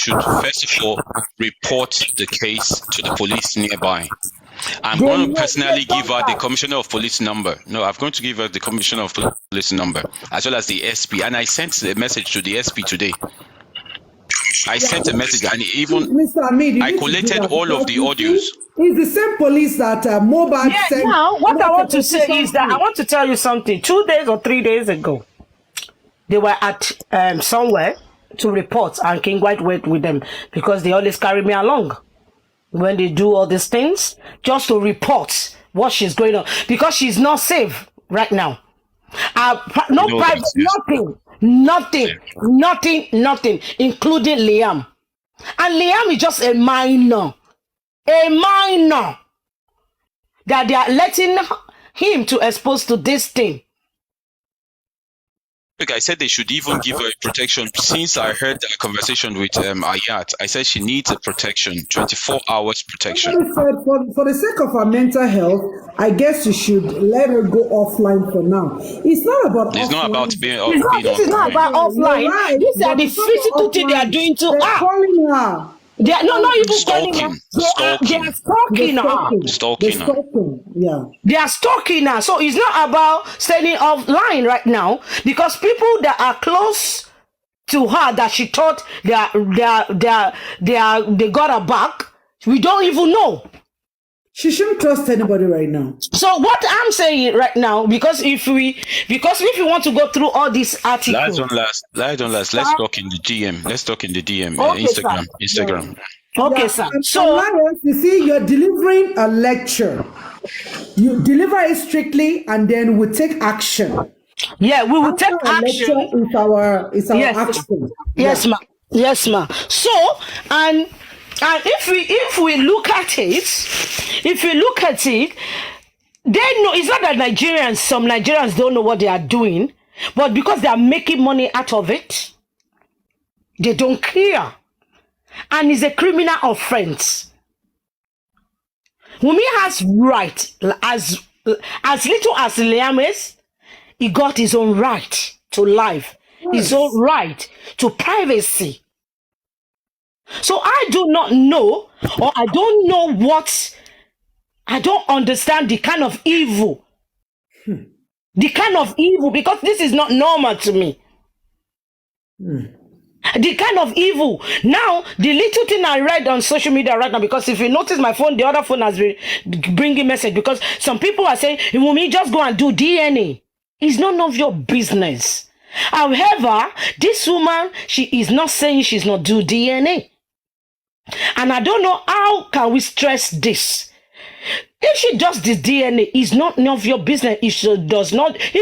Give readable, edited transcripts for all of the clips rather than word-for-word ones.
should first of all report the case to the police nearby. I'm going to personally give her the commissioner of police number. No, I'm going to give her the commissioner of police number, as well as the SP. And I sent a message to the SP today. I sent a message, and even I collated all of the audios. It's the same police that Mohbad sent. Now, what I want to say is that I want to tell you something. 2 days or 3 days ago, they were at somewhere to report, and King White went with them because they always carry me along when they do all these things, just to report what she's going on, because she's not safe right now. No private, nothing, including Liam. And Liam is just a minor that they are letting him to expose to this thing. Look, I said they should even give her protection. Since I heard that conversation with Ayat, I said she needs a protection, 24 hours protection. For the sake of her mental health, I guess you should let her go offline for now. It's not about It's offline. not about being This is not about offline. Right. These are the physical thing they are doing to They're her. calling her. They are not even Stalking. calling her. They are stalking her. Stalking her. Yeah. They are stalking her. So it's not about staying offline right now, because people that are close to her that she thought they got her back, we don't even know. She shouldn't trust anybody right now. So what I'm saying right now, because if we want to go through all these articles, Lies don't last. Let's talk in the DM. Let's talk in the DM. Okay, Instagram. okay, Yeah, sir. and So Lawrence, you see, you're delivering a lecture. You deliver it strictly, and then we take action. yeah, we will After take a lecture, action. it's our Yes. action. Yes, ma. Yes, ma. So, and if we look at it, they know it's not that some Nigerians don't know what they are doing, but because they are making money out of it, they don't care. And it's a criminal offense. Wunmi has right, as little as Liam is, he got his own right to life, his own right to privacy. So I do not know, or I don't know I don't understand the kind of evil. Because this is not normal to me. The kind of evil. Now, the little thing I read on social media right now, because if you notice my phone, the other phone has been bringing message, because some people are saying, Wunmi, just go and do DNA. It's none of your business. However, this woman, she is not saying she's not do DNA. And I don't know how can we stress this. If she does the DNA, it's not none of your business. If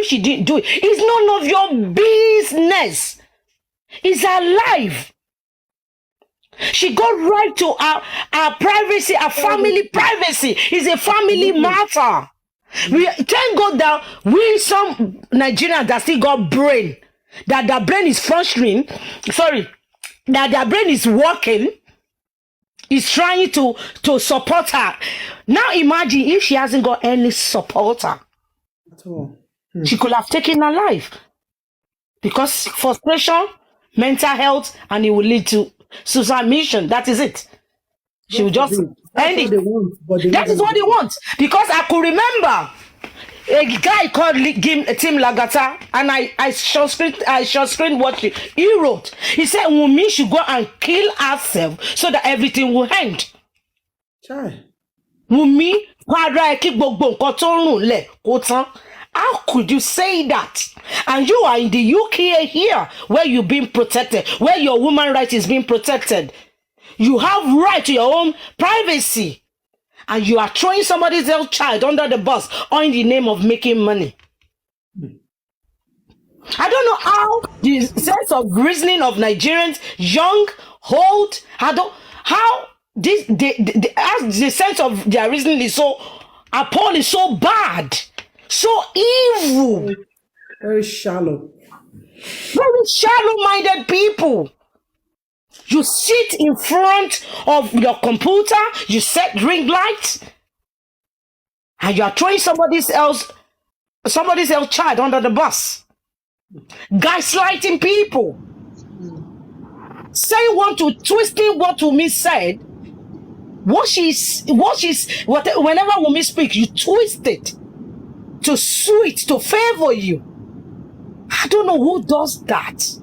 she didn't do it, it's none of your business. It's her life. She got right to our privacy, our family privacy. It's a family matter. We thank God that we some Nigerians that still got brain, that their brain is functioning. Sorry, that their brain is working. Is trying to support her. Now imagine if she hasn't got any supporter. At all. She could have taken her life. Because frustration, mental health, and it will lead to suicide mission. That is it. She will just end it. That is what they want. Because I could remember a guy called Tim Lagata, and I short screen what he wrote. He said Wunmi should go and kill herself so that everything will end. Wunmi, how could you say that? And you are in the UK here, where you've been protected, where your woman right is being protected. You have right to your own privacy. And you are throwing somebody else's child under the bus all in the name of making money. I don't know how the sense of reasoning of Nigerians, young, old, how the sense of their reasoning is so appalling, so bad, so evil. Very shallow. Very shallow-minded people. You sit in front of your computer, you set ring lights, and you are throwing somebody's else child under the bus. Gaslighting people. saying twisting what Wunmi said. Whenever Wunmi speaks, you twist it to suit, to favor you. I don't know who does that.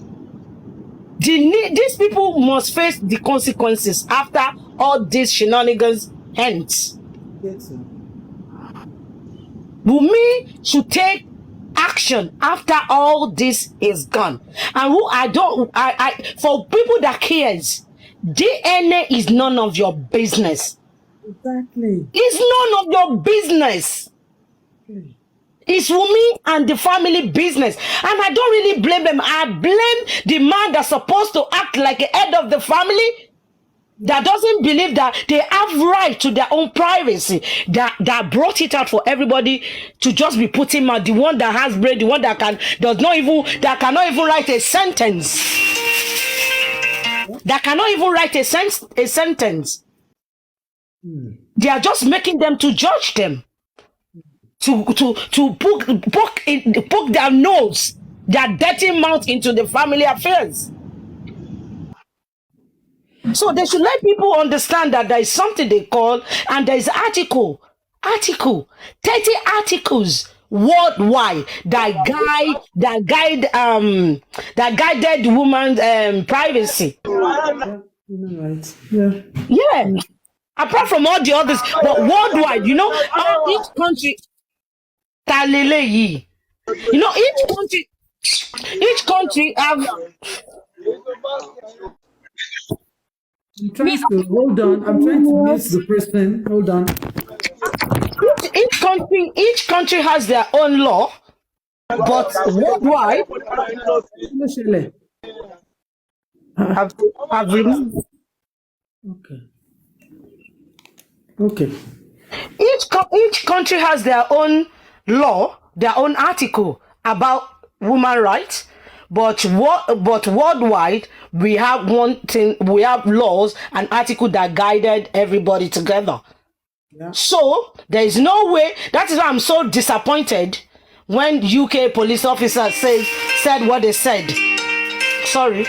These people must face the consequences after all these shenanigans ends. Yes, sir. Wunmi should take action after all this is gone. And for people that cares, DNA is none of your business. Exactly. It's none of your business. It's Wunmi and the family business. And I don't really blame them. I blame the man that's supposed to act like a head of the family, that doesn't believe that they have right to their own privacy, that brought it out for everybody to just be putting out. The one that has brain, the one that cannot even write a sentence. That cannot even write a sentence. They are just making them to judge them, to poke their nose, their dirty mouth into the family affairs. So they should let people understand that there is something they call, and there is article, 30 articles worldwide that guided woman's privacy. Right. Yeah. Yeah. Apart from all the others, but worldwide, each country, each country have. I'm trying to hold on. I'm trying to miss the person. Hold on. Each country has their own law, but worldwide have removed. Okay. Each country has their own law, their own article about women rights, but worldwide we have one thing. We have laws and article that guided everybody together. Yeah. So there is no way. That is why I'm so disappointed when UK police officers said what they said. Sorry.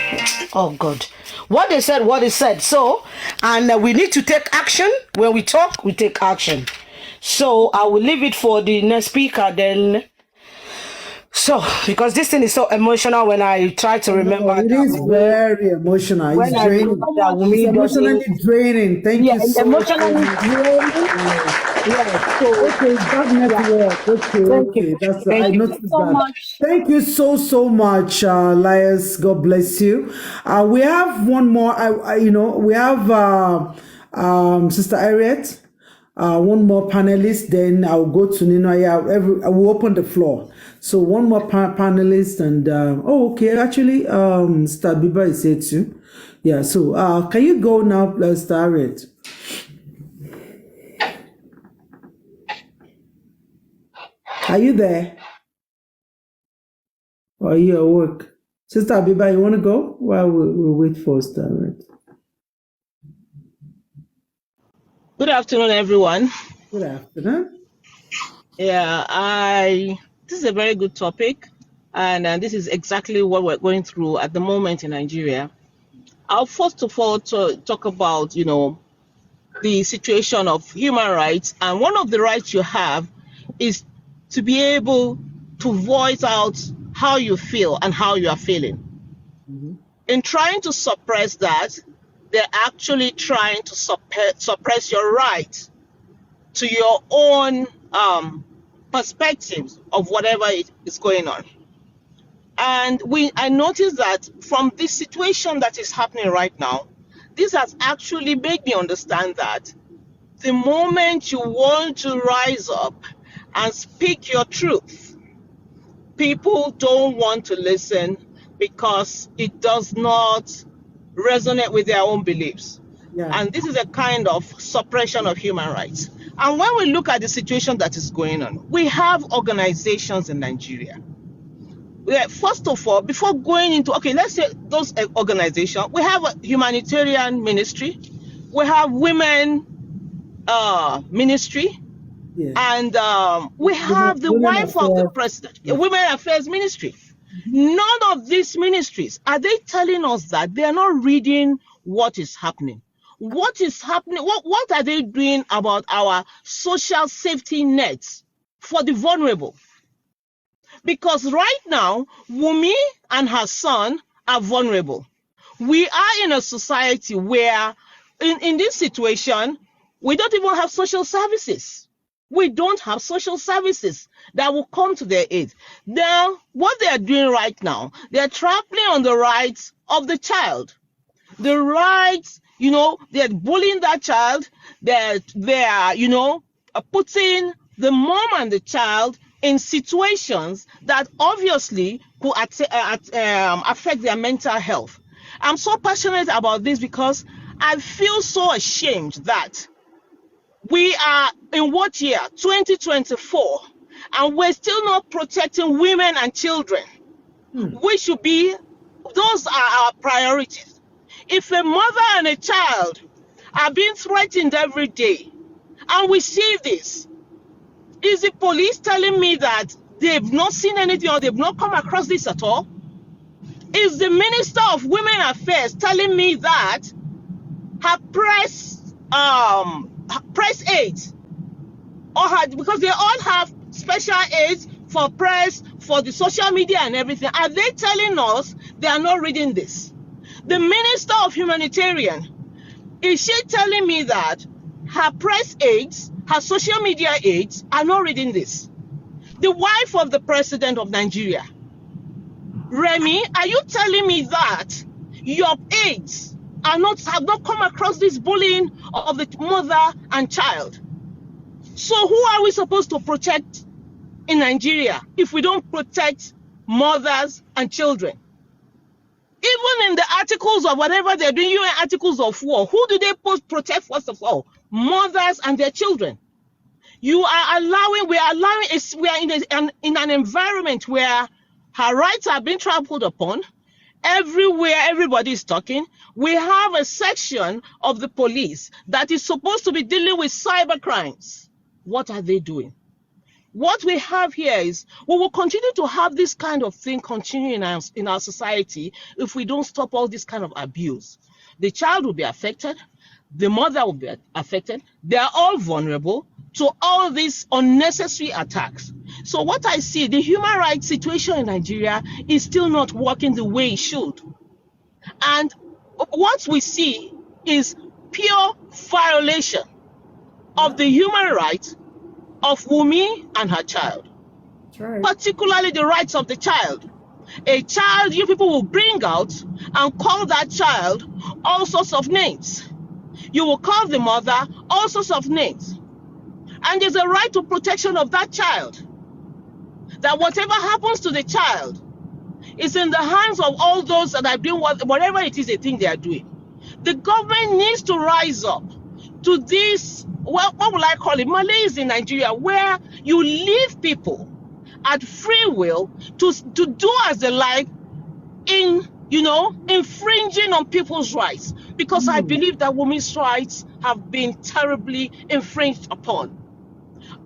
Oh God. What they said. So, and we need to take action. When we talk, we take action. So I will leave it for the next speaker then. So, because this thing is so emotional when I try to remember. It is very emotional. It's draining. It's emotionally draining. Thank you so much. Emotionally draining. Yeah. So, okay, that network. Okay. I noticed that. Thank you so much, Lias. God bless you. We have one more. We have Sister Harriet. One more panelist. Then I'll go to Nino. I will open the floor. So one more panelist, and actually, Sister Biba is here too. Yeah. So can you go now, Sister Harriet? Are you there? Or are you at work? Sister Abiba, you want to go? Well, we'll wait for Sister Harriet. Good afternoon, everyone. Good afternoon. Yeah, this is a very good topic, and this is exactly what we're going through at the moment in Nigeria. I'll first of all talk about, the situation of human rights, and one of the rights you have is to be able to voice out how you feel and how you are feeling. Mm-hmm. In trying to suppress that, they're actually trying to suppress your right to your own perspectives of whatever is going on. And I noticed that from this situation that is happening right now, this has actually made me understand that the moment you want to rise up and speak your truth, people don't want to listen because it does not resonate with their own beliefs. Yeah. And this is a kind of suppression of human rights. And when we look at the situation that is going on, we have organizations in Nigeria. First of all, before going into, let's say those organizations, we have a humanitarian ministry, we have women ministry, yes. And we have the wife of the president, Women Affairs Ministry. None of these ministries, are they telling us that they are not reading what is happening? What is happening? What are they doing about our social safety nets for the vulnerable? Because right now, Wumi and her son are vulnerable. We are in a society where, in this situation, we don't even have social services. We don't have social services that will come to their aid. Now, what they are doing right now, they are trampling on the rights of the child. The rights, they're bullying that child. They're putting the mom and the child in situations that obviously could affect their mental health. I'm so passionate about this because I feel so ashamed that we are in what year? 2024, and we're still not protecting women and children. We should be, those are our priorities. If a mother and a child are being threatened every day, and we see this, is the police telling me that they've not seen anything or they've not come across this at all? Is the Minister of Women Affairs telling me that her press aides, because they all have special aides for press, for the social media and everything, are they telling us they are not reading this? The Minister of Humanitarian, is she telling me that her press aides, her social media aides are not reading this? The wife of the President of Nigeria, Remy, are you telling me that your aides have not come across this bullying of the mother and child? So who are we supposed to protect in Nigeria if we don't protect mothers and children? Even in the articles of whatever they're doing, UN articles of war, who do they protect first of all? Mothers and their children. We are in an environment where her rights are being trampled upon. Everywhere, everybody is talking. We have a section of the police that is supposed to be dealing with cyber crimes. What are they doing? What we have here is, we will continue to have this kind of thing continue in our society if we don't stop all this kind of abuse. The child will be affected. The mother will be affected. They are all vulnerable to all these unnecessary attacks. So what I see, the human rights situation in Nigeria is still not working the way it should. And what we see is pure violation of the human rights of Wumi and her child. Right. Particularly the rights of the child. A child, you people will bring out and call that child all sorts of names. You will call the mother all sorts of names. And there's a right to protection of that child. That whatever happens to the child is in the hands of all those that are doing whatever it is they think they are doing. The government needs to rise up to this, what will I call it, malaise in Nigeria, where you leave people at free will to do as they like in, infringing on people's rights. Because I believe that women's rights have been terribly infringed upon.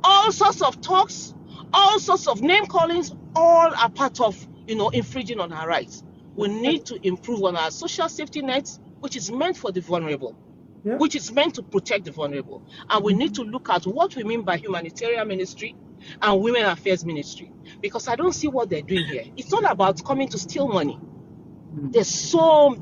All sorts of talks, all sorts of name callings, all are part of, infringing on our rights. We need to improve on our social safety nets, which is meant for the vulnerable, which is meant to protect the vulnerable. And we need to look at what we mean by humanitarian ministry and women affairs ministry, because I don't see what they're doing here. It's not about coming to steal money. There's so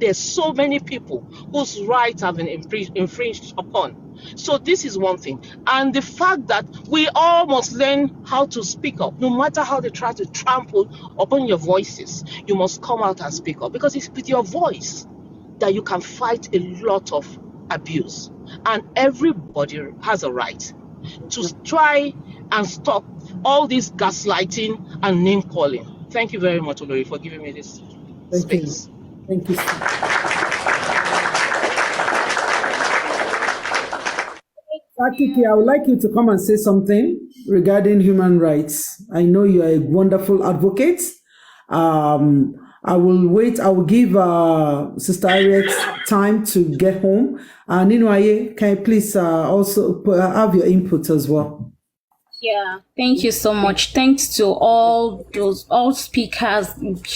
many people whose rights have been infringed upon. So this is one thing. And the fact that we all must learn how to speak up, no matter how they try to trample upon your voices, you must come out and speak up, because it's with your voice that you can fight a lot of abuse. And everybody has a right to try and stop all this gaslighting and name calling. Thank you very much, Olori, for giving me this space. Thank you. Akiki, I would like you to come and say something regarding human rights. I know you are a wonderful advocate. I will wait. I will give Sister Harriet time to get home. Ninoye, can you please also have your input as well? Yeah, thank you so much. Thanks to all speakers.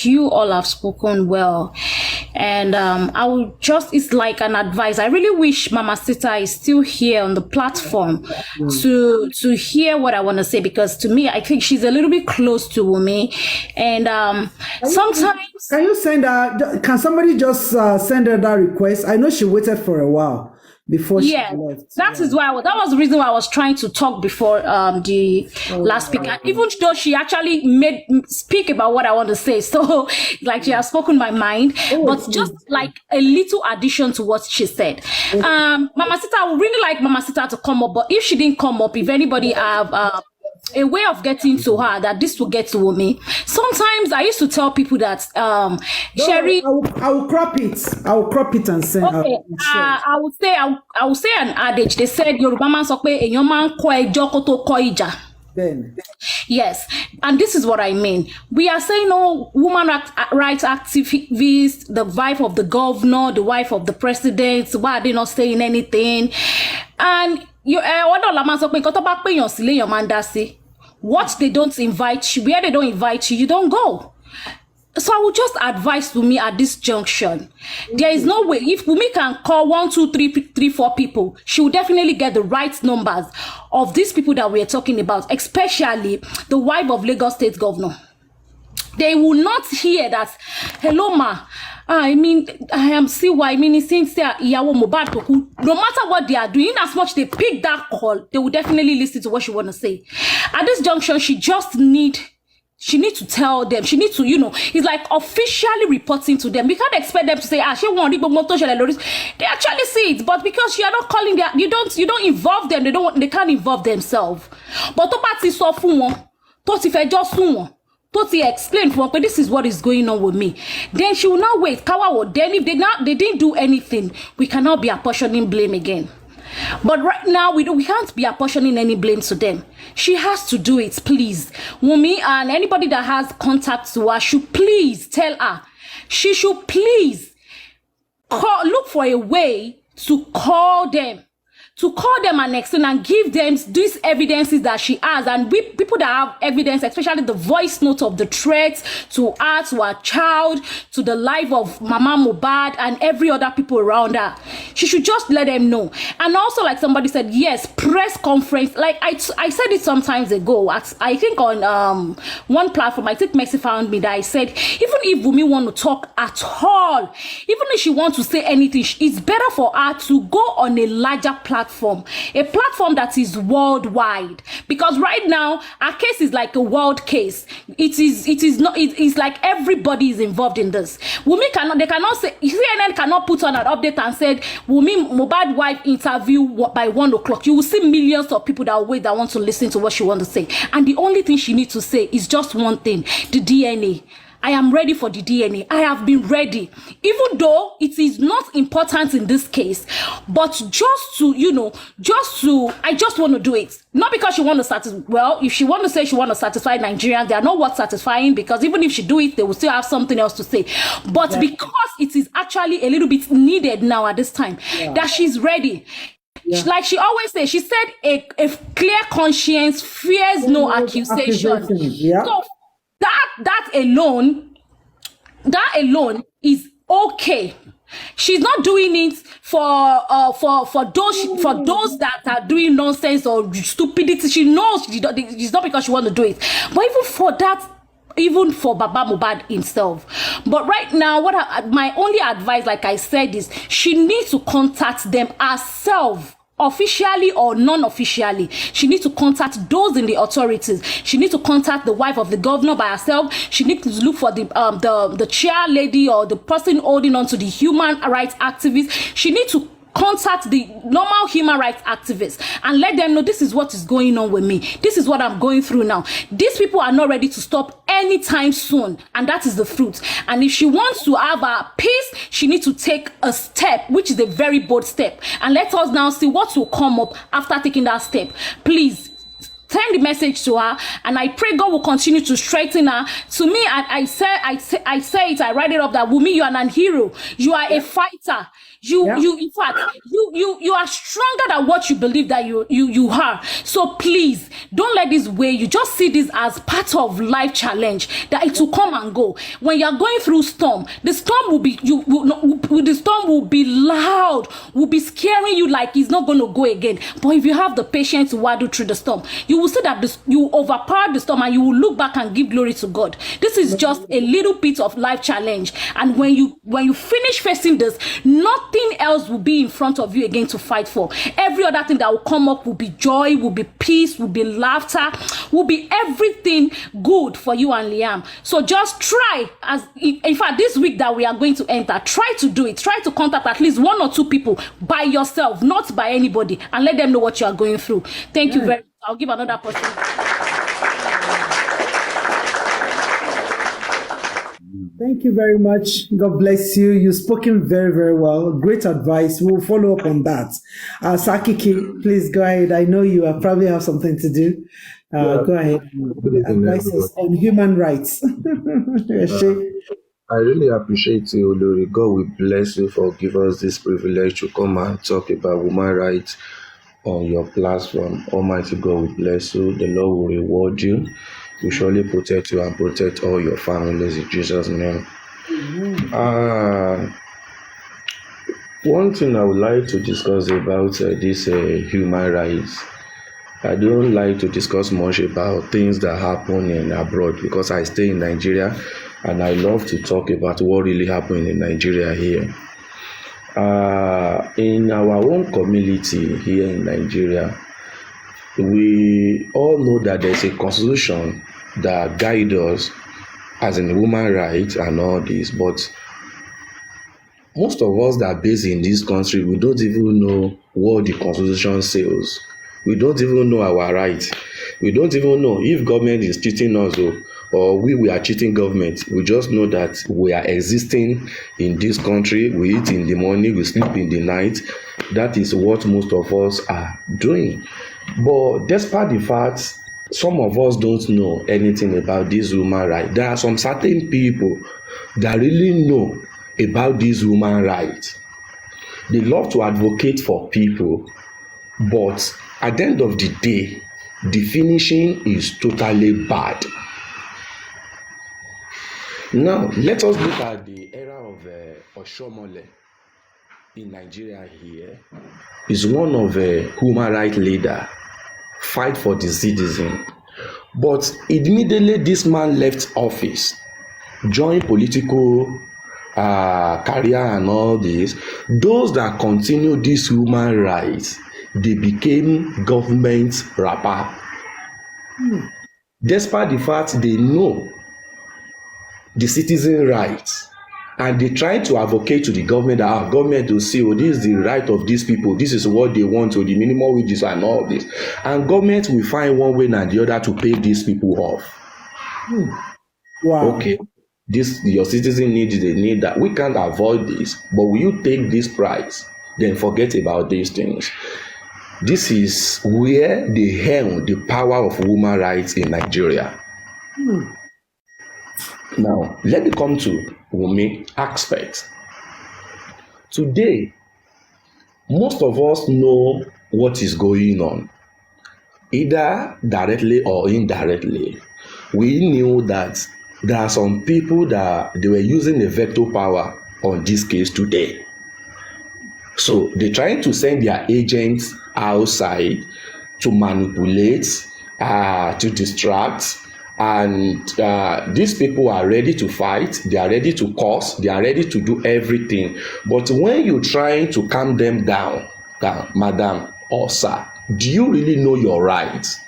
You all have spoken well. And I will just, it's like an advice. I really wish Mama Sita is still here on the platform to hear what I want to say, because to me, I think she's a little bit close to Wumi. And sometimes... Can somebody just send her that request? I know she waited for a while before she left. That was the reason why I was trying to talk before the last speaker, even though she actually made speak about what I want to say. So like she has spoken my mind, but just like a little addition to what she said. Mama Sita, I would really like Mama Sita to come up, but if she didn't come up, if anybody have a way of getting to her that this will get to me. Sometimes I used to tell people that Sherry, I will crop it. I will crop it and send. Okay, I would say an adage. They said Yoruba man sọ pé èèyàn máa ń kọ́ ẹjọ́ kó tó kọ́ ìjà. Then Yes, and this is what I mean. We are saying, oh, woman rights activists, the wife of the governor, the wife of the president, why are they not saying anything? And you what they don't invite you, where they don't invite you, you don't go. So I would just advise Wumi at this junction. There is no way, if Wumi can call 1, 2, 3, 4 people, she will definitely get the right numbers of these people that we are talking about, especially the wife of Lagos State Governor. They will not hear that, hello ma, I mean, I am still why since they are Mohbad, no matter what they are doing, as much they pick that call, they will definitely listen to what she want to say. At this junction, she needs to tell them. She needs to, it's like officially reporting to them. We can't expect them to say, she won't. They actually see it, but because you are not calling them, you don't involve them. They can't involve themselves. But to party so fun, to if I just fun, to explain for me, this is what is going on with me. Then she will not wait. Then if they didn't do anything, we cannot be apportioning blame again. But right now, we can't be apportioning any blame to them. She has to do it, please. Wumi and anybody that has contact to her should please tell her. She should please look for a way to call them. And explain and give them these evidences that she has, and people that have evidence, especially the voice note of the threats to her, to her child, to the life of Mama Mohbad and every other people around her. She should just let them know. And also, like somebody said, yes, press conference. Like I said it sometimes ago. I think on one platform, I think Messi found me, that I said, even if Wumi want to talk at all, even if she wants to say anything, it's better for her to go on a larger platform, a platform that is worldwide, because right now our case is like a world case. It is not. It's like everybody is involved in this. They cannot say, CNN cannot put on an update and said Wumi Mohbad wife interview by 1 o'clock. You will see millions of people that wait, that want to listen to what she wants to say, and the only thing she needs to say is just one thing: the DNA. I am ready for the DNA. I have been ready, even though it is not important in this case, but I just want to do it. Not because she want to satisfy, well, if she want to say she want to satisfy Nigerians, they are not worth satisfying, because even if she do it, they will still have something else to say. But because it is actually a little bit needed now at this time, that she's ready. Yeah. Like she always says, she said a clear conscience fears no accusation. Yeah. So that alone is okay. She's not doing it for those that are doing nonsense or stupidity. She knows it's not because she wants to do it, but even for that, even for Baba Mohbad himself. But right now, my only advice, like I said, is she needs to contact them herself, officially or non-officially. She needs to contact those in the authorities. She needs to contact the wife of the governor by herself. She needs to look for the chair lady or the person holding on to the human rights activist. She needs to contact the normal human rights activists and let them know this is what is going on with me. This is what I'm going through now. These people are not ready to stop anytime soon, and that is the fruit. And if she wants to have a peace, she needs to take a step, which is a very bold step. And let us now see what will come up after taking that step. Please send the message to her, and I pray God will continue to strengthen her. To me, I say it, I write it up that Wumi, you are an hero. You are a fighter. In fact, you are stronger than what you believe that you are. So please don't let this weigh you. Just see this as part of life challenge, that it will come and go. When you are going through storm, the storm will be the storm will be loud, will be scaring you like it's not going to go again. But if you have the patience to waddle through the storm, you will see that you overpower the storm, and you will look back and give glory to God. This is just a little bit of life challenge, and when you finish facing this, nothing else will be in front of you again to fight for. Every other thing that will come up will be joy, will be peace, will be laughter, will be everything good for you and Liam. So just try, in fact, this week that we are going to enter, try to do it. Try to contact at least 1 or 2 people by yourself, not by anybody, and let them know what you are going through. Thank you very much. I'll give another person. Thank you very much. God bless you. You've spoken very, very well. Great advice. We'll follow up on that. Sakiki, please go ahead. I know you probably have something to do. Go ahead. Advice us on human rights. I really appreciate you, Olori. God will bless you for giving us this privilege to come and talk about women rights on your platform. Almighty God will bless you. The Lord will reward you. Will surely protect you and protect all your families in Jesus' name. One thing I would like to discuss about this human rights. I don't like to discuss much about things that happen in abroad because I stay in Nigeria, and I love to talk about what really happened in Nigeria here. In our own community here in Nigeria, we all know that there's a constitution that guides us as in human rights and all this, but most of us that are based in this country, we don't even know what the constitution says. We don't even know our rights. We don't even know if government is cheating us or we are cheating government. We just know that we are existing in this country. We eat in the morning, we sleep in the night. That is what most of us are doing. But despite the fact, some of us don't know anything about this human right. There are some certain people that really know about this human right. They love to advocate for people, but at the end of the day, the finishing is totally bad. Now, let us look at the era of Oshomole in Nigeria here. Is one of a human rights leader, fight for the citizen. But immediately this man left office, joined political career and all this, those that continue this human rights, they became government rapper. Despite the fact they know the citizen rights, and they try to advocate to the government that our government will see, oh, this is the right of these people, this is what they want, or the minimum wages and all this, and government will find one way and the other to pay these people off. Wow. Okay, this your citizen needs, they need that. We can't avoid this, but will you take this price, then forget about these things? This is where they held the power of human rights in Nigeria. Now, let me come to Wunmi aspect. Today, most of us know what is going on, either directly or indirectly. We knew that there are some people that they were using the veto power on this case today. So they're trying to send their agents outside to manipulate, to distract, and these people are ready to fight, they are ready to cause, they are ready to do everything. But when you're trying to calm them down, madam or sir, do you really know your rights?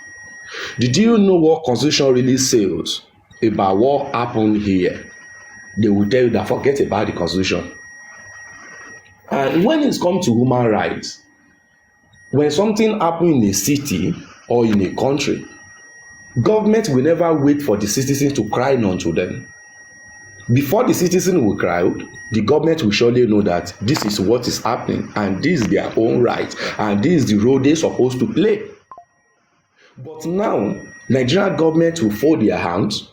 Did you know what constitution really says about what happened here? They will tell you that forget about the constitution. And when it comes to human rights, when something happens in a city or in a country, government will never wait for the citizens to cry unto them. Before the citizen will cry out, the government will surely know that this is what is happening and this is their own right and this is the role they're supposed to play. But now, Nigerian government will fold their hands.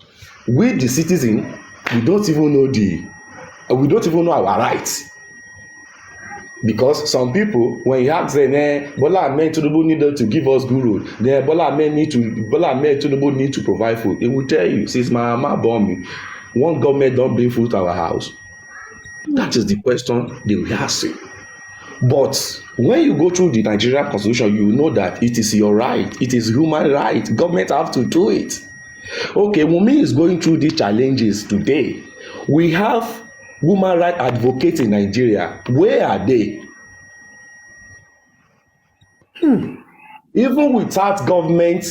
With the citizen, we don't even know our rights. Because some people, when you ask them, Bola Ahmed Tinubu needed to give us good road, then Bola Ahmed Tinubu need to provide food. They will tell you, since my mama born me, one government don't bring food to our house. That is the question they will ask you. But when you go through the Nigerian constitution, you know that it is your right. It is human right. Government have to do it. Okay, Wunmi is going through these challenges today. We have woman rights advocates in Nigeria. Where are they? Even without government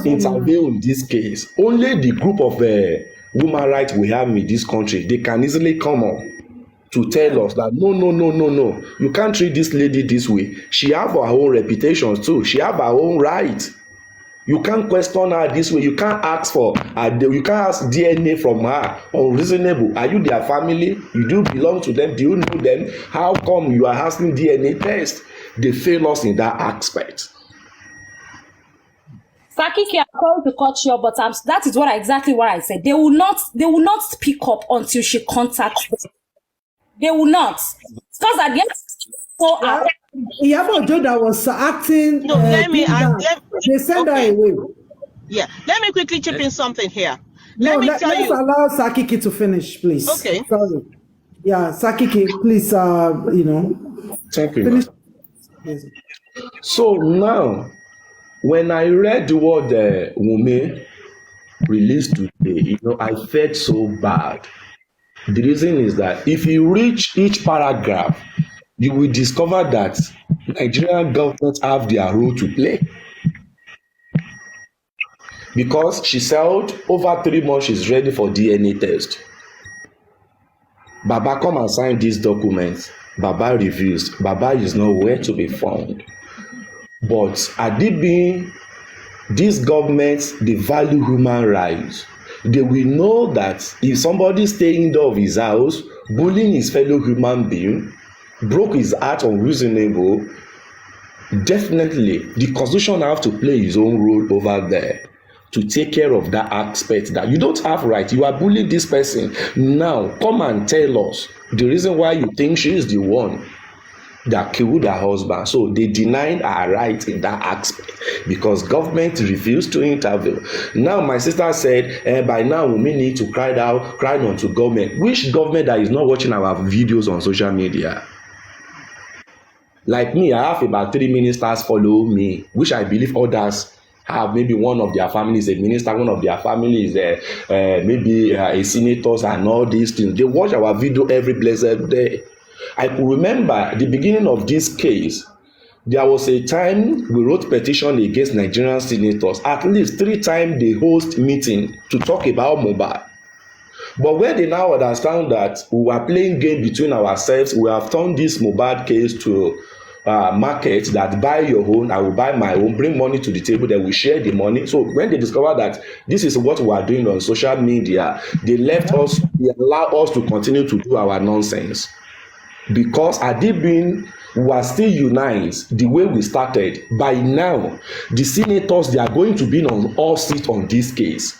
intervene in this case, only the group of woman rights we have in this country, they can easily come up to tell us that no, you can't treat this lady this way. She have her own reputation too. She have her own right. You can't question her this way. You can't ask for you can't ask DNA from her. Unreasonable. Are you their family? You do belong to them? Do you know them? How come you are asking DNA test? They fail us in that aspect. Sakiki, I'm going to cut you, but that is exactly what I said. They will not speak up until she contacts them. They will not. Because at the end, Iyabo Ojo that was acting. No, they send her away. Yeah, let me quickly chip in something here. Let's allow Sakiki to finish, please. Okay. Sorry. Yeah, Sakiki, please. Thank you. Finish. So now, when I read the word Wunmi released today, I felt so bad. The reason is that if you reach each paragraph, you will discover that Nigerian governments have their role to play. Because she said over 3 months she's ready for DNA test. Baba, come and sign these documents. Baba refused. Baba is nowhere to be found. But Adibi, these governments, they value human rights. They will know that if somebody stay indoor of his house, bullying his fellow human being, broke his heart unreasonable, definitely the constitution have to play his own role over there to take care of that aspect that you don't have right. You are bullying this person. Now, come and tell us the reason why you think she is the one that killed her husband. So they denied her right in that aspect because government refused to intervene. Now my sister said, by now we need to cry on to government. Which government that is not watching our videos on social media? Like me, I have about 3 ministers follow me, which I believe others have. Maybe one of their families a minister, one of their families maybe a senators and all these things. They watch our video every blessed day. I could remember the beginning of this case. There was a time we wrote petition against Nigerian senators. At least 3 times they host meeting to talk about Mohbad. But when they now understand that we were playing game between ourselves, we have turned this Mohbad case to market that buy your own, I will buy my own, bring money to the table, then we share the money. So when they discover that this is what we are doing on social media, they allow us to continue to do our nonsense. Because had it been we are still united the way we started, by now the senators, they are going to be on all seats on this case,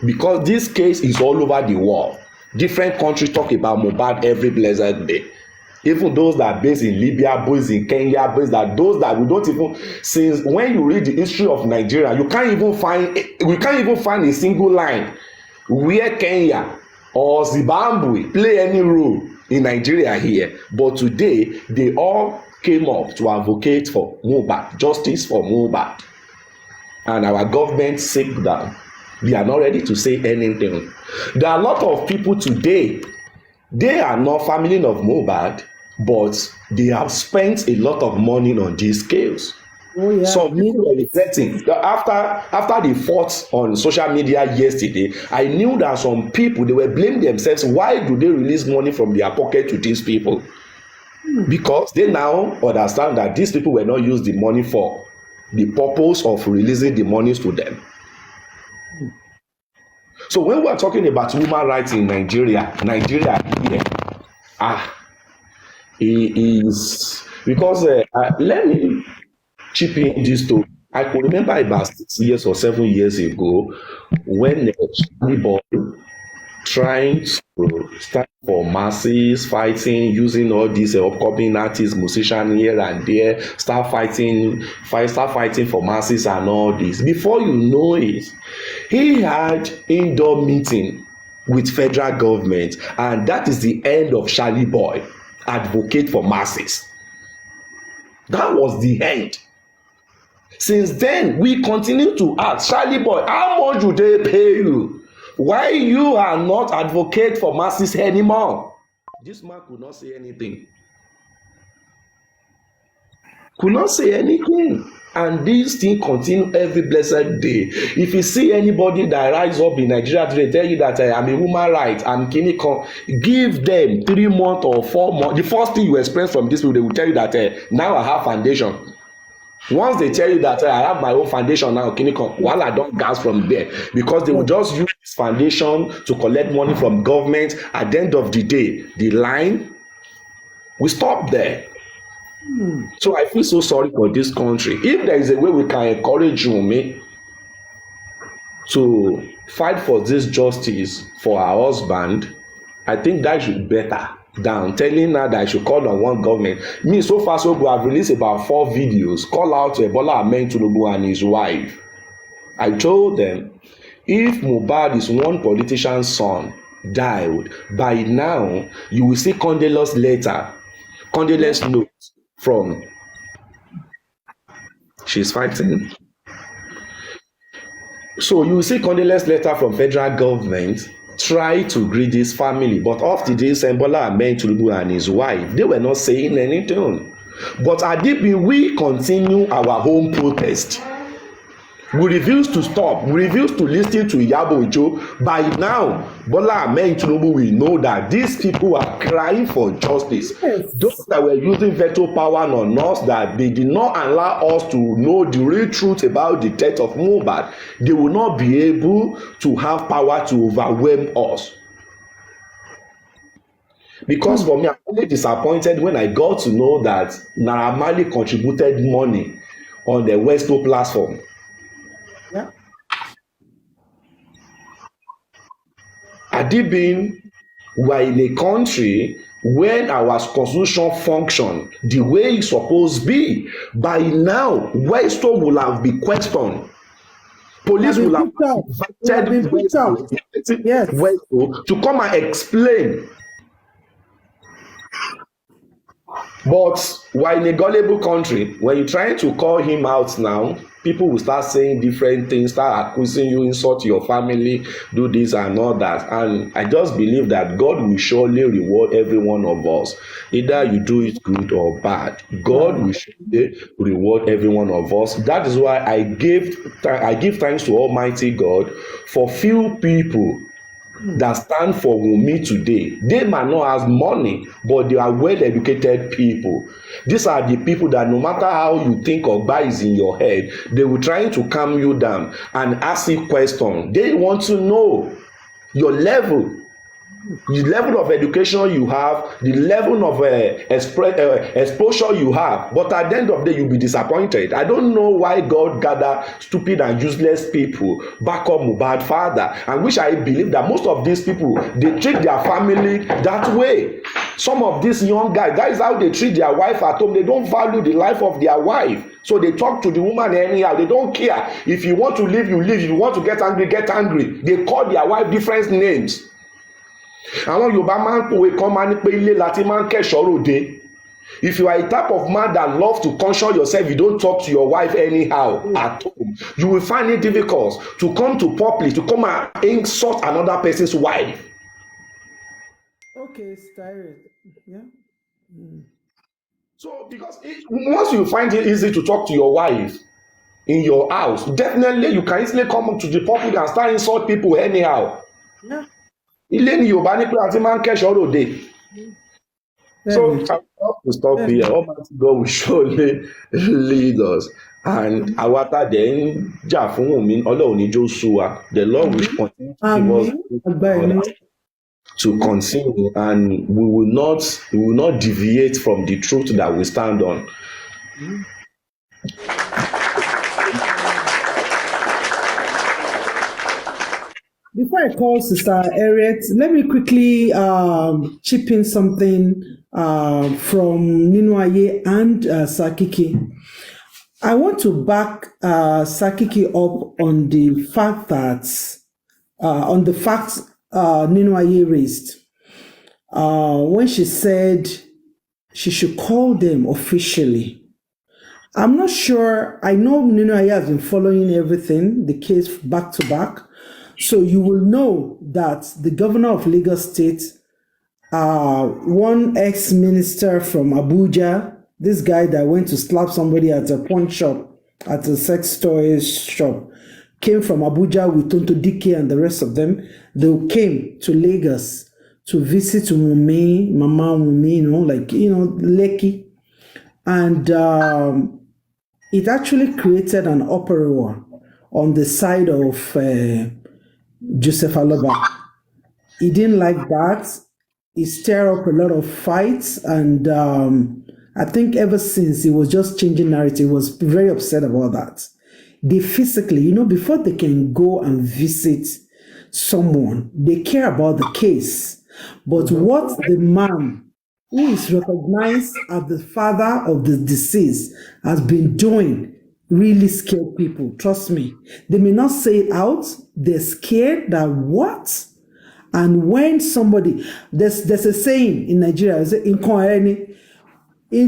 because this case is all over the world. Different countries talk about Mohbad every blessed day. Even those that are based in Libya, based in Kenya, those that we don't even, since when you read the history of Nigeria, we can't even find a single line where Kenya or Zimbabwe play any role in Nigeria here. But today they all came up to advocate for Mohbad, justice for Mohbad, and our government sit down. They are not ready to say anything. There are a lot of people today, they are not family of Mohbad, but they have spent a lot of money on these scales. Oh, yeah. Some people were regretting. After the fought on social media yesterday, I knew that some people, they were blaming themselves. Why do they release money from their pocket to these people? Because they now understand that these people were not used the money for the purpose of releasing the monies to them. So when we are talking about human rights in Nigeria here, it is because let me chip in this story. I could remember about 6 years or 7 years ago when Charlie Boy trying to stand for masses, fighting, using all these upcoming artists, musicians here and there, start fighting for masses and all this. Before you know it, he had indoor meeting with federal government, and that is the end of Charlie Boy, advocate for masses. That was the end. Since then, we continue to ask, Charlie Boy, how much do they pay you? Why you are not advocate for masses anymore? This man could not say anything. Could not say anything. And this thing continue every blessed day. If you see anybody that rise up in Nigeria today, tell you that I'm a woman right, I'm Kinikon, give them 3 months or 4 months. The first thing you experience from these people, they will tell you that now I have foundation. Once they tell you that I have my own foundation now, while I don't gas from there, because they will just use this foundation to collect money from government. At the end of the day, the line will stop there. So I feel so sorry for this country. If there is a way we can encourage Wunmi to fight for this justice for her husband, I think that should be better than telling her that I should call on one government. Me, so far so good, I've released about 4 videos, call out to Bola Ahmed Tinubu and his wife. I told them, if Mohbad is one politician's son died, by now you will see condolence note from, she's fighting. So you will see condolence letter from federal government try to greet this family, but after this, Bola Ahmed Tinubu and his wife, they were not saying anything. But at DP, we continue our home protest. We refuse to stop. We refuse to listen to Iyabo Ojo. By now, Bola Ahmed Tinubu will know that these people are crying for justice. Yes. Those that were using veto power on us, that they did not allow us to know the real truth about the death of Mohbad, they will not be able to have power to overwhelm us. Because for me, I'm only disappointed when I got to know that Naira Marley contributed money on the Westo platform. Yeah. Adibin, we are in a country when our constitution function the way it's supposed to be. By now, Westo will have been questioned. Police will have invited Westo to come and explain. But we're in a gullible country. When you're trying to call him out now, people will start saying different things, start accusing you, insult your family, do this and all that. And I just believe that God will surely reward every one of us. Either you do it good or bad, God will surely reward every one of us. That is why I give thanks to Almighty God for few people that stand for Wunmi today. They might not have money, but they are well-educated people. These are the people that no matter how you think Ogba is in your head, they will try to calm you down and ask you questions. They want to know your level, the level of education you have, the level of exposure you have. But at the end of the day, you'll be disappointed. I don't know why God gathered stupid and useless people back up Mohbad father, and which I believe that most of these people, they treat their family that way. Some of these young guys, that is how they treat their wife at home. They don't value the life of their wife. So they talk to the woman anyhow. They don't care. If you want to leave, you leave. If you want to get angry, get angry. They call their wife different names. Àwọn Yorùbá máa ń pòwe kan máa ń pé ilé láti máa ń kẹ́ṣọ́ ròde. If you are a type of man that love to console yourself, you don't talk to your wife anyhow at home, you will find it difficult to come to public, to come and insult another person's wife. Okay, it's tired. Yeah. So because once you find it easy to talk to your wife in your house, definitely you can easily come to the public and start insult people anyhow. Yeah. Ilé ni Yorùbá ní pé àti máa ń kẹ́ṣọ́ ròde. So I have to stop here. Almighty God will surely lead us. And àwa tá dẹ̀ ń jà fún Wunmi, Ọlọ́run ní jó sú wa. The Lord will continue to give us to continue, and we will not deviate from the truth that we stand on. Before I call Sister Harriet, let me quickly chip in something from Ninwaye and Sakiki. I want to back Sakiki up on the fact that Ninwaye raised when she said she should call them officially. I'm not sure. I know Ninwaye has been following everything, the case back to back. So you will know that the governor of Lagos State, one ex-minister from Abuja, this guy that went to slap somebody at a pawn shop, at a sex toys shop, came from Abuja with Tonto Dike and the rest of them. They came to Lagos to visit Mama Wunmi, Lekki. And it actually created an uproar on the side of Joseph Aloba. He didn't like that. He stirred up a lot of fights, and I think ever since he was just changing narrative. He was very upset about that. They physically, before they can go and visit someone, they care about the case. But what the man who is recognized as the father of the deceased has been doing really scared people. Trust me. They may not say it out. They're scared that what? And when somebody, there's a saying in Nigeria, in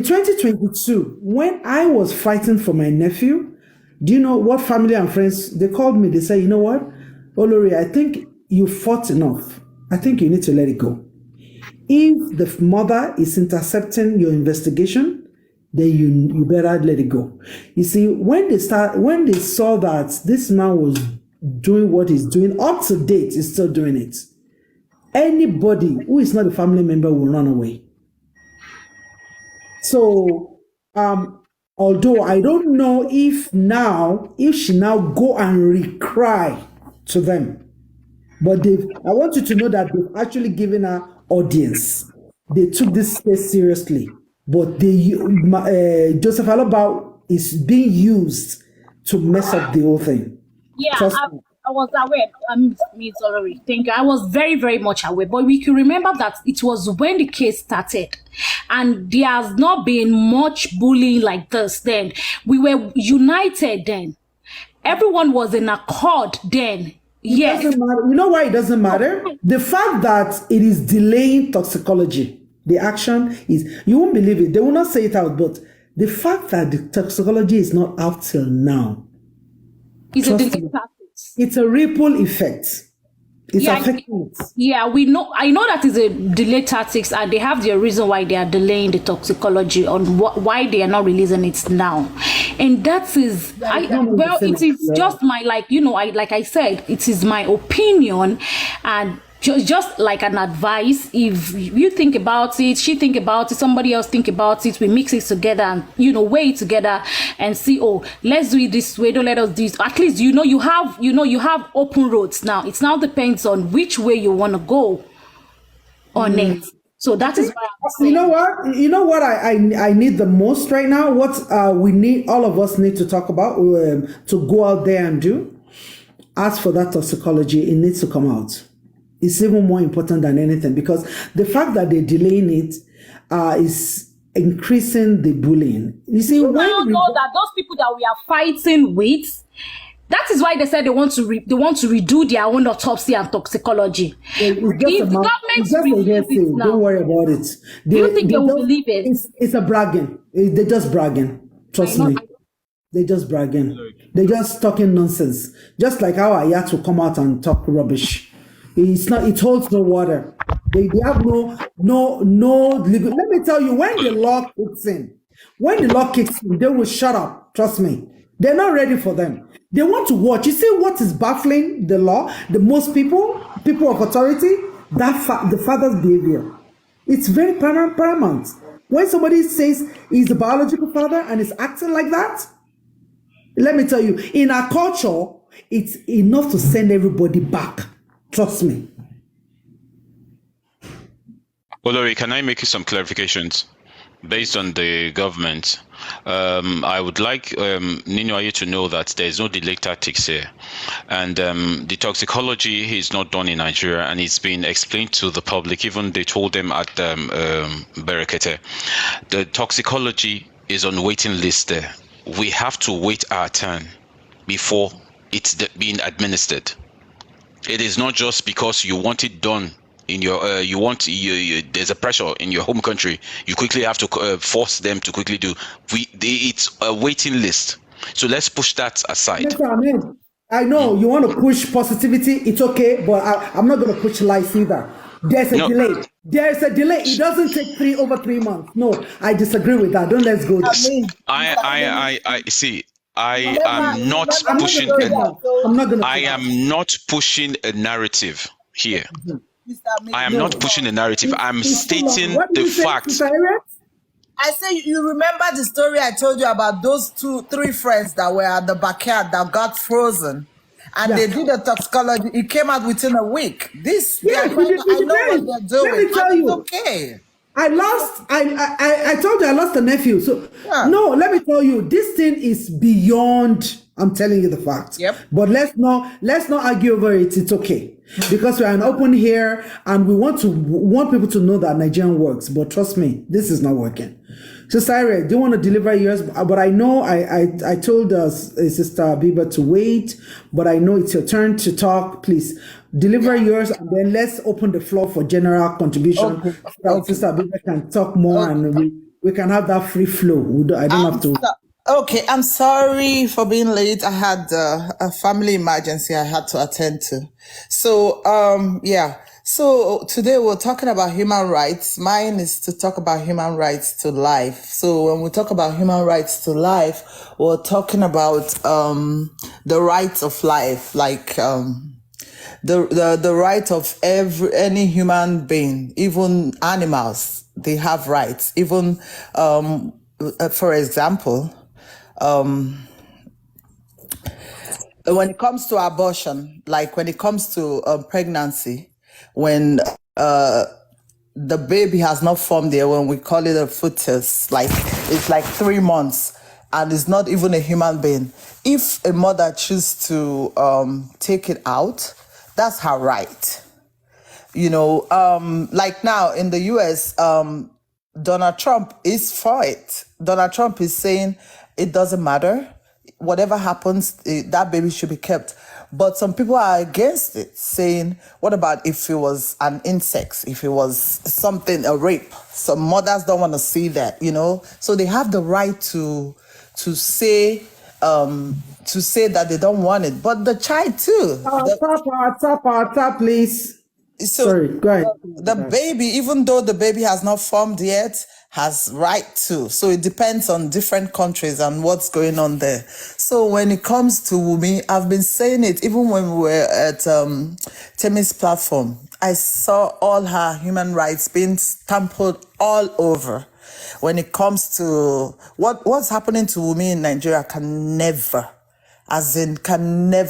2022, when I was fighting for my nephew, do you know what family and friends, they called me, they said, you know what, Olori, I think you fought enough. I think you need to let it go. If the mother is intercepting your investigation, then you better let it go. You see, when they saw that this man was doing what he's doing, up to date, he's still doing it. Anybody who is not a family member will run away. So, although I don't know if she now go and recry to them, but I want you to know that they've actually given her audience. They took this case seriously, but Joseph Aloba is being used to mess up the whole thing. Yeah, I was aware. Sorry, thank you. I was very, very much aware. But we can remember that it was when the case started, and there has not been much bullying like this then. We were united then. Everyone was in accord then. Yes. It doesn't matter. You know why it doesn't matter? The fact that it is delaying toxicology. The action is, you won't believe it. They will not say it out, but the fact that the toxicology is not out till now. It's a ripple effect. It's affecting it. Yeah, we know. I know that is a delay tactics, and they have their reason why they are delaying the toxicology on why they are not releasing it now. And that is, it is just my like I said, it is my opinion, and just like an advice. If you think about it, she think about it, somebody else think about it, we mix it together and weigh it together and see, oh, let's do it this way, don't let us do it. At least you have open roads now. It now depends on which way you want to go on it. So that is why I'm saying. You know what I need the most right now? What we need, all of us need to talk about, to go out there and do. As for that toxicology, it needs to come out. It's even more important than anything, because the fact that they're delaying it is increasing the bullying. You see, we all know that those people that we are fighting with, that is why they said they want to redo their own autopsy and toxicology. If the government releases it now, don't worry about it. Do you think they will believe it? It's a bragging. They're just bragging. Trust me. They're just bragging. They're just talking nonsense. Just like how Ayat will come out and talk rubbish. It holds no water. They have no legal. Let me tell you, when the law kicks in, they will shut up. Trust me. They're not ready for them. They want to watch. You see what is baffling the law? The most people of authority, the father's behavior. It's very paramount. When somebody says he's a biological father and is acting like that, let me tell you, in our culture, it's enough to send everybody back. Trust me. Olori, can I make you some clarifications based on the government? I would like Nino Aye to know that there is no delay tactics here, and the toxicology is not done in Nigeria, and it's been explained to the public. Even they told them at Berekete, the toxicology is on waiting list there. We have to wait our turn before it's being administered. It is not just because you want it done in your there's a pressure in your home country, you quickly have to force them to quickly do. It's a waiting list, so let's push that aside. Mr. Ahmed, I know you want to push positivity, it's okay, but I'm not going to push lies either. There's a delay. There's a delay. It doesn't take over 3 months. No, I disagree with that. Don't let's go there. I see. I am not pushing. I am not pushing a narrative here. I am not pushing a narrative. I'm stating the facts. I say, you remember the story I told you about those 3 friends that were at the backyard that got frozen, and they did a toxicology. It came out within a week. I know what they're doing. Let me tell you. Okay. I told you I lost a nephew. So no, let me tell you, this thing is beyond. I'm telling you the facts. Yep. But let's not argue over it. It's okay. Because we're an open here and we want people to know that Nigerian works. But trust me, this is not working. So Syria, do you want to deliver yours? But I know I told Sister Abiba to wait, but I know it's your turn to talk. Please deliver yours, and then let's open the floor for general contribution. Okay. So that Sister Abiba can talk more, and we can have that free flow. I don't have to. Okay, I'm sorry for being late. I had a family emergency I had to attend to. So, So today we're talking about human rights. Mine is to talk about human rights to life. So when we talk about human rights to life, we're talking about the rights of life, like the right of any human being, even animals. They have rights. Even for example, when it comes to abortion, like when it comes to pregnancy, when the baby has not formed there, when we call it a fetus, like it's like 3 months and it's not even a human being. If a mother chooses to take it out, that's her right. You know, like now in the US, Donald Trump is for it. Donald Trump is saying it doesn't matter. Whatever happens, that baby should be kept. But some people are against it, saying, what about if it was an insect, if it was something, a rape? Some mothers don't want to see that, you know? So they have the right to say that they don't want it. But the child too. Tap, please. So sorry, go ahead. The baby, even though the baby has not formed yet, has right to. So it depends on different countries and what's going on there. So when it comes to Wumi, I've been saying it even when we were at Temi's platform. I saw all her human rights being trampled all over. When it comes to what's happening to Wumi in Nigeria can never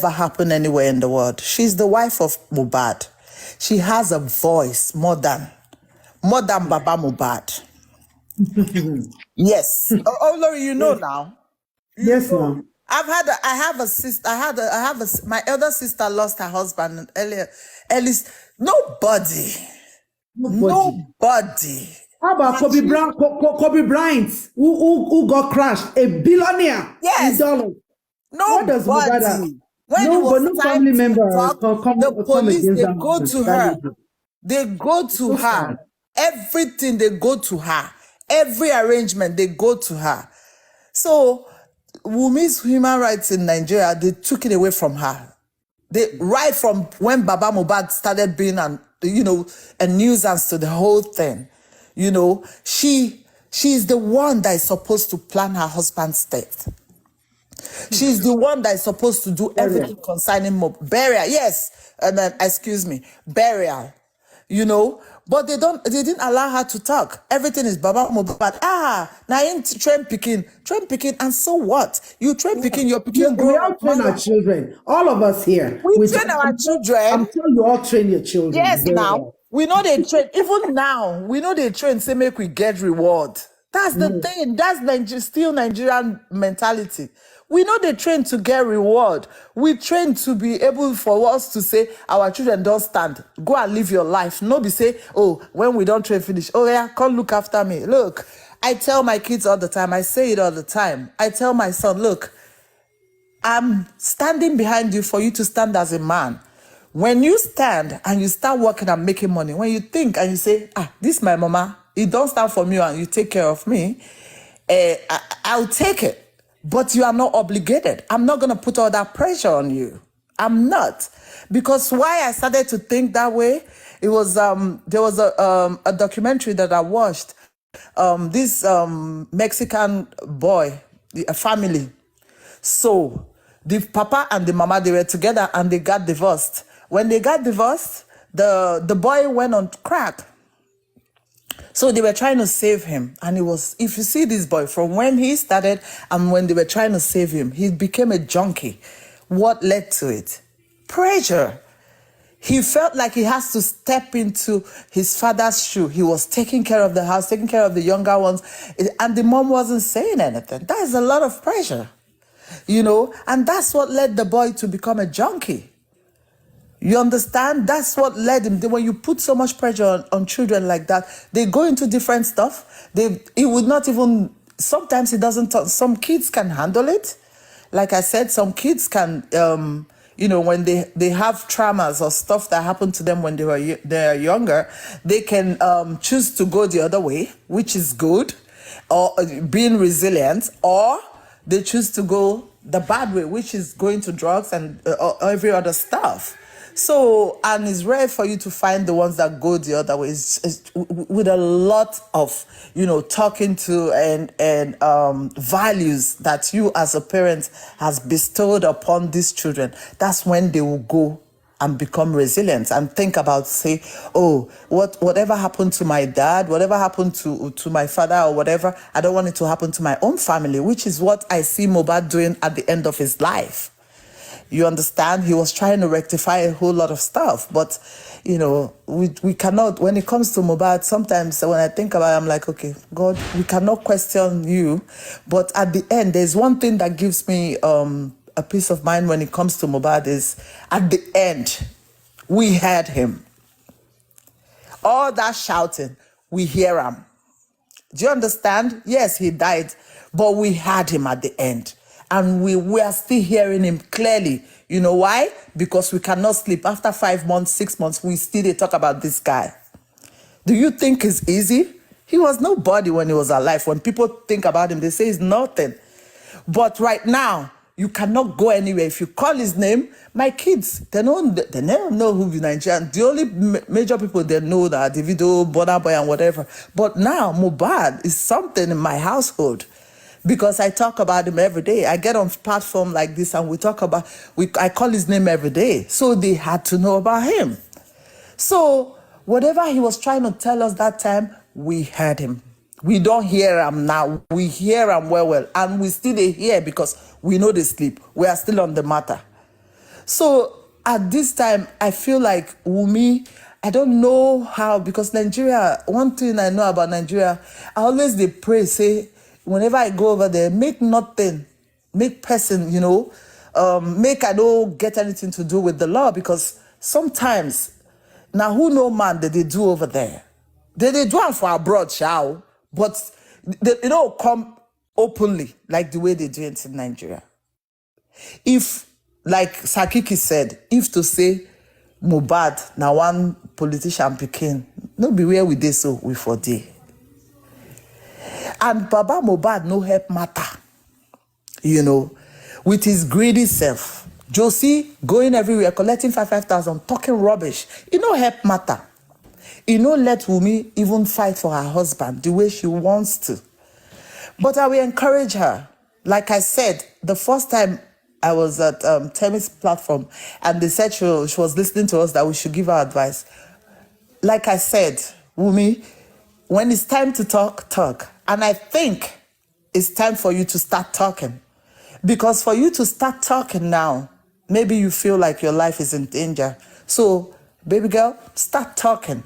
happen anywhere in the world. She's the wife of Mohbad. She has a voice more than Baba Mohbad. Yes. Oh, Lori, you know now. Yes, ma'am. I have a sister. My elder sister lost her husband earlier. At least nobody. How about Kobe Bryant, who got crashed? A billionaire. Yes. In dollars. What does Mohbad have? No family member. The police, they go to her. They go to her. Everything, they go to her. Every arrangement, they go to her. So, Wumi's human rights in Nigeria, they took it away from her. Right from when Baba Mohbad started being a nuisance to the whole thing. You know, she's the one that is supposed to plan her husband's death. She's the one that is supposed to do everything concerning burial. Yes, burial. You know, but they didn't allow her to talk. Everything is Baba Mohbad. Now in train picking, and so what? You train picking, you're picking. We all train our children. All of us here. We train our children. I'm sure you all train your children. Yes, now we know they train. Even now, we know they train. Say make we get reward. That's the thing. That's still Nigerian mentality. We know they train to get reward. We train to be able for us to say, our children don't stand. Go and live your life. No be say, oh, when we don't train finish, oh yeah, come look after me. Look, I tell my kids all the time. I say it all the time. I tell my son, look, I'm standing behind you for you to stand as a man. When you stand and you start working and making money, when you think and you say, this is my mama, it don't stand for me and you take care of me, I'll take it. But you are not obligated. I'm not going to put all that pressure on you. I'm not. Because why I started to think that way, it was, there was a documentary that I watched. This Mexican boy, a family. So the papa and the mama, they were together and they got divorced. When they got divorced, the boy went on crack. So they were trying to save him. And it was, if you see this boy, from when he started and when they were trying to save him, he became a junkie. What led to it? Pressure. He felt like he has to step into his father's shoe. He was taking care of the house, taking care of the younger ones, and the mom wasn't saying anything. That is a lot of pressure, you know, and that's what led the boy to become a junkie. You understand? That's what led him. When you put so much pressure on children like that, they go into different stuff. It would not even, sometimes it doesn't, some kids can handle it. Like I said, some kids can, you know, when they have traumas or stuff that happened to them when they're younger, they can choose to go the other way, which is good, or being resilient, or they choose to go the bad way, which is going to drugs and every other stuff. So, and it's rare for you to find the ones that go the other way. It's with a lot of, you know, talking to and values that you as a parent has bestowed upon these children. That's when they will go and become resilient and think about, say, oh, whatever happened to my dad, whatever happened to my father or whatever, I don't want it to happen to my own family, which is what I see Mohbad doing at the end of his life. You understand? He was trying to rectify a whole lot of stuff. But, you know, we cannot, when it comes to Mohbad, sometimes when I think about it, I'm like, okay, God, we cannot question you. But at the end, there's one thing that gives me a peace of mind when it comes to Mohbad is, at the end, we heard him. All that shouting, we hear him. Do you understand? Yes, he died, but we heard him at the end. And we are still hearing him clearly. You know why? Because we cannot sleep. After 5 months, 6 months, we still talk about this guy. Do you think it's easy? He was nobody when he was alive. When people think about him, they say he's nothing. But right now, you cannot go anywhere. If you call his name, my kids, they never know who is Nigerian. The only major people they know that Davido, Burna Boy, and whatever. But now, Mohbad is something in my household. Because I talk about him every day. I get on platform like this and we talk about, I call his name every day. So they had to know about him. So whatever he was trying to tell us that time, we heard him. We don't hear him now. We hear him well. And we still hear because we know they sleep. We are still on the matter. So at this time, I feel like Wunmi, I don't know how, because Nigeria, one thing I know about Nigeria, I always they pray, say, whenever I go over there, make nothing, make person, you know, make I don't get anything to do with the law, because sometimes, now who know man that they do over there? They do it for abroad, shall, but they don't come openly like the way they do it in Nigeria. If, like Sakiki said, if to say Mohbad, now one politician became, no be where we did so, we for day. And Baba Mohbad no help matter, you know, with his greedy self. Josie going everywhere, collecting 5,000, talking rubbish. It no help matter. It no let Wunmi even fight for her husband the way she wants to. But I will encourage her. Like I said, the first time I was at Temi's platform and they said she was listening to us that we should give her advice. Like I said, Wunmi, when it's time to talk, talk. And I think it's time for you to start talking. Because for you to start talking now, maybe you feel like your life is in danger. So, baby girl, start talking.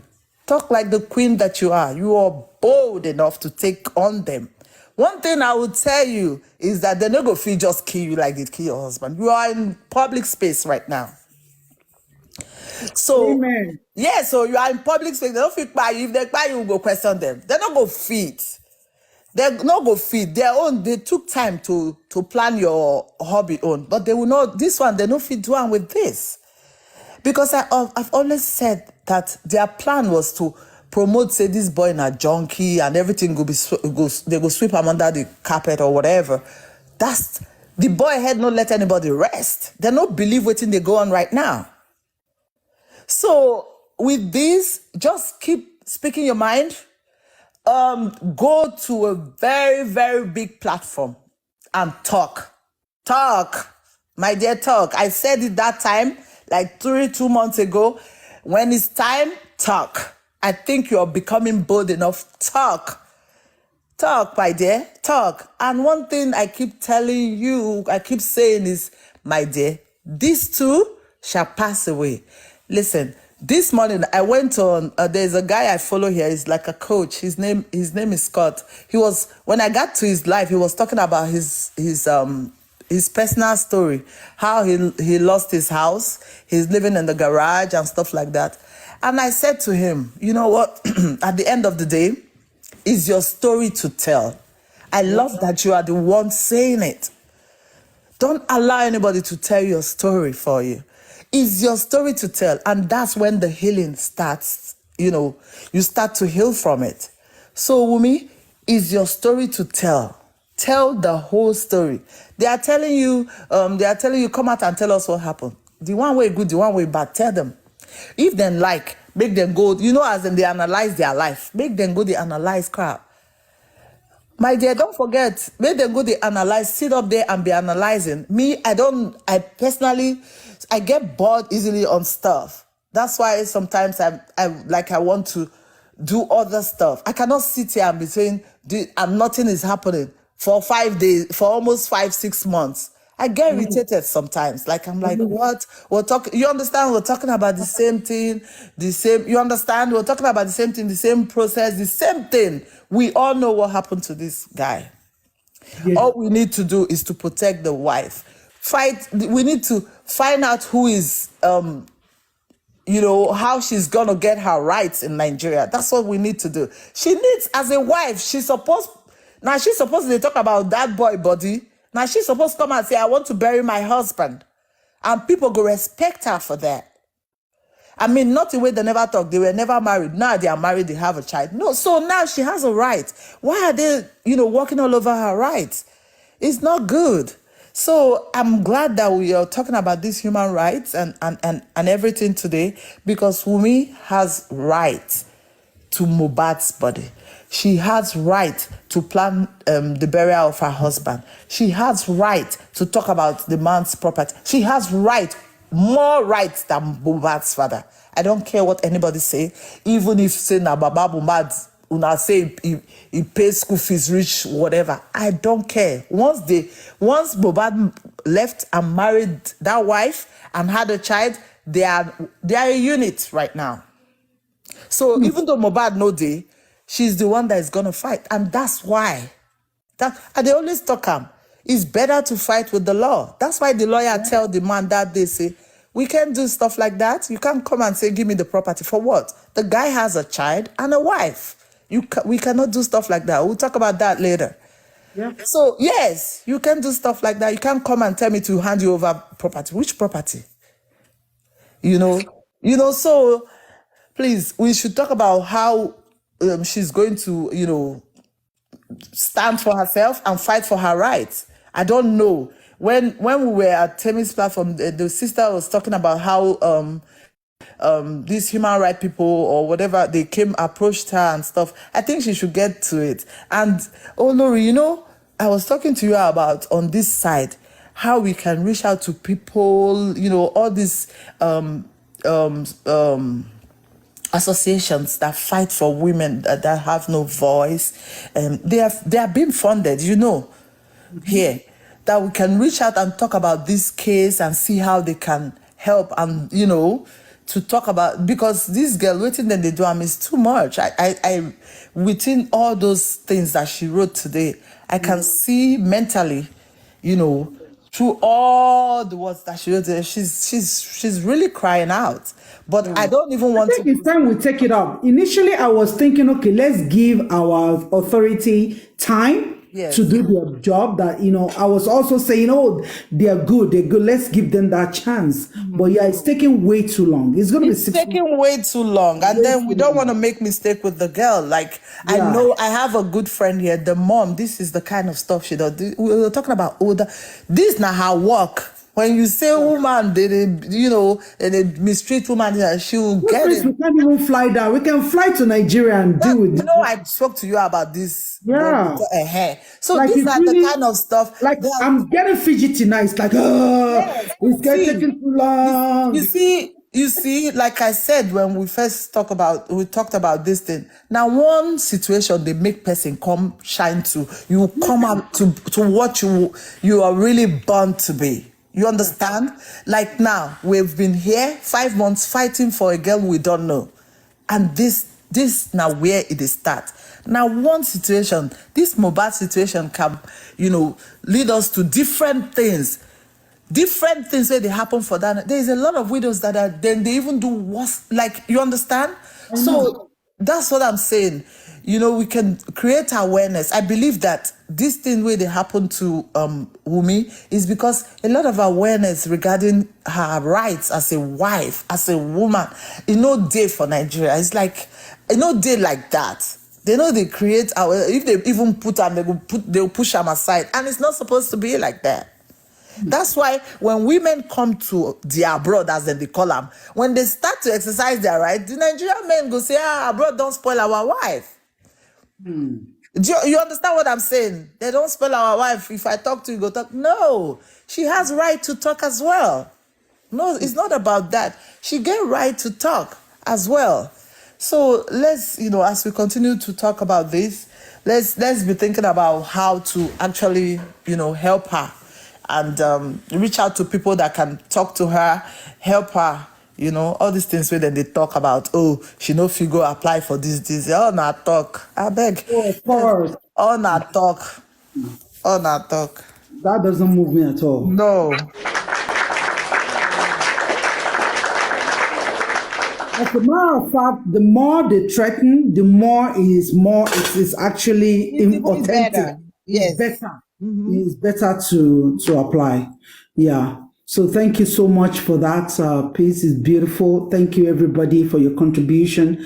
Talk like the queen that you are. You are bold enough to take on them. One thing I would tell you is that they're not going to just kill you like they kill your husband. You are in public space right now. So, Amen. yeah, so you are in public space. They don't fit by you. If they buy you, go question them. They're not going to feed. They're not going to feed. Their own, they took time to plan your hobby own. But they will not, this one, they don't fit do one with this. Because I've always said that their plan was to promote, say, this boy in a junkie and everything they go sweep him under the carpet or whatever. That's the boy had not let anybody rest. They don't believe what they go on right now. So with this, just keep speaking your mind. Go to a very, very big platform and talk. Talk, my dear, talk. I said it that time, like 2 months ago. When it's time, talk. I think you're becoming bold enough. Talk. Talk, my dear, talk. And one thing I keep telling you, I keep saying is, my dear, these two shall pass away. Listen, this morning I went on, there's a guy I follow here, he's like a coach. His name is Scott. When I got to his life, he was talking about his personal story, how he lost his house, he's living in the garage and stuff like that. And I said to him, you know what, at the end of the day, it's your story to tell. I love that you are the one saying it. Don't allow anybody to tell your story for you. It's your story to tell. And that's when the healing starts, you start to heal from it. So, Wumi, it's your story to tell. Tell the whole story. They are telling you, come out and tell us what happened. The one way good, the one way bad, tell them. If they like, make them go, as in they analyze their life, make them go, they analyze crap. My dear, don't forget, make them go, they analyze, sit up there and be analyzing. Me, I personally, I get bored easily on stuff. That's why sometimes I want to do other stuff. I cannot sit here and be saying, and nothing is happening for 5 days, for almost 5-6 months. I get irritated sometimes. I'm like, what? You understand? We're talking about the same thing, you understand? We're talking about the same thing, the same process, the same thing. We all know what happened to this guy. Yeah. All we need to do is to protect the wife. We need to find out who is, how she's gonna get her rights in Nigeria. That's what we need to do. She needs, as a wife, she's supposed to talk about that boy body. Now she's supposed to come and say, I want to bury my husband. And people go respect her for that. I mean, not the way they never talk. They were never married. Now they are married, they have a child. No, so now she has a right. Why are they, walking all over her rights? It's not good. So I'm glad that we are talking about these human rights and everything today, because Wumi has right to Mohbad's body. She has right to plan the burial of her husband. She has right to talk about the man's property. She has more rights than Mohbad's father. I don't care what anybody say. Even if say na Baba Mohbad, una say he pays school fees, rich, whatever. I don't care. Once Mohbad left and married that wife and had a child, they are a unit right now. So even though Mohbad no day, she's the one that is going to fight. And that's why. And they always talk it's better to fight with the law. That's why the lawyer tell the man that they say, we can't do stuff like that. You can't come and say, give me the property. For what? The guy has a child and a wife. We cannot do stuff like that. We'll talk about that later. Yeah. So, yes, you can do stuff like that. You can't come and tell me to hand you over property. Which property? So please, we should talk about how she's going to, stand for herself and fight for her rights. I don't know. When we were at Temi's platform, the sister was talking about how these human rights people or whatever, they approached her and stuff. I think she should get to it. And, Lori, I was talking to you about on this side, how we can reach out to people, all these associations that fight for women that have no voice. They are being funded, here, that we can reach out and talk about this case and see how they can help and, to talk about, because this girl waiting that they do is too much. I within all those things that she wrote today, I can see mentally, you know, through all the words that she wrote today, she's really crying out. But I don't even I want think to. it's time we take it up. Initially, I was thinking, okay, let's give our authority time Yes. to do their job. That, you know, I was also saying, oh, they're good. Let's give them that chance. But yeah, it's taking way too long. It's going to be It's 6 taking way too long, and Way then we too don't long. want to make mistake with the girl. Like, I Yeah. know I have a good friend here. The mom, this is the kind of stuff she does. We were talking about older. This now her work. When you say woman, they mistreat woman, she will Good get place, it. we can't even fly down. We can fly to Nigeria and deal with You it. know, I spoke to you about this. Yeah. So Like, these it's are the really, kind of stuff like, that. I'm getting fidgety now. It's like, it's See, taking too long. you see, like I said, when we first talked about this thing. Now, one situation they make person come shine to, you come out to what you are really born to be. You understand? Like now, we've been here 5 months fighting for a girl we don't know. And this now where it is start. Now, one situation, this Mohbad situation can, lead us to different things where they happen for that. There is a lot of widows that are, then they even do worse. Like, you understand? So that's what I'm saying. We can create awareness. I believe that this thing where they happen to Wumi is because a lot of awareness regarding her rights as a wife, as a woman, day for Nigeria. It's like, day like that. They know they create if they even put them, they'll push them aside. And it's not supposed to be like that. That's why when women come to their abroad, as they call them, when they start to exercise their right, the Nigerian men go say, abroad don't spoil our wife. Do you understand what I'm saying? They don't spoil our wife. If I talk to you, go talk. No, she has right to talk as well. No, it's not about that. She get right to talk as well. So let's, as we continue to talk about this, let's be thinking about how to actually, help her and reach out to people that can talk to her, help her. All these things where then they talk about, oh, she no fit go apply for this. Oh, not talk. I beg. Oh, of course. Oh, not talk. Oh, not talk. That doesn't move me at all. No. As a matter of fact, the more they threaten, the more it is actually It's authentic. better. Yes. It's better. It's better to apply. Yeah. So thank you so much for that piece. It's beautiful. Thank you everybody for your contribution.